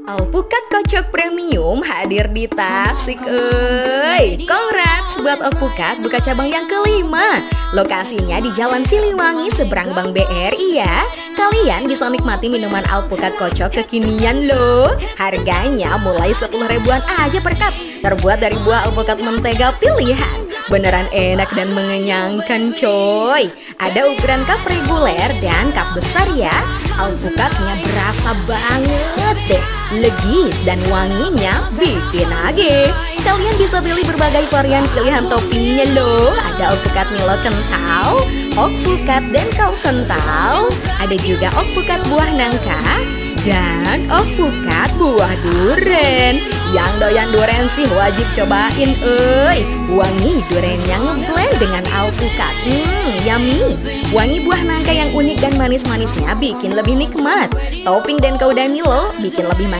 Alpukat kocok premium hadir di Tasik, Congrats buat Alpukat buka cabang yang kelima. Lokasinya di Jalan Siliwangi seberang Bank BRI ya. Kalian bisa nikmati minuman alpukat kocok kekinian loh. Harganya mulai 10 ribuan aja per cup. Terbuat dari buah alpukat mentega pilihan. Beneran enak dan mengenyangkan coy. Ada ukuran cup reguler dan cup besar ya. Alpukatnya berasa banget deh. Legit dan wanginya bikin age. Kalian bisa pilih berbagai varian pilihan toppingnya loh. Ada alpukat Milo kental, alpukat dan kau kental. Ada juga alpukat buah nangka dan alpukat buah duren. Yang doyan duren sih wajib cobain Wangi durennya ngeblend dengan alpukat. Yummy. Wangi buah nangka yang unik dan manis-manisnya bikin lebih nikmat. Topping dan kauda Milo bikin lebih manis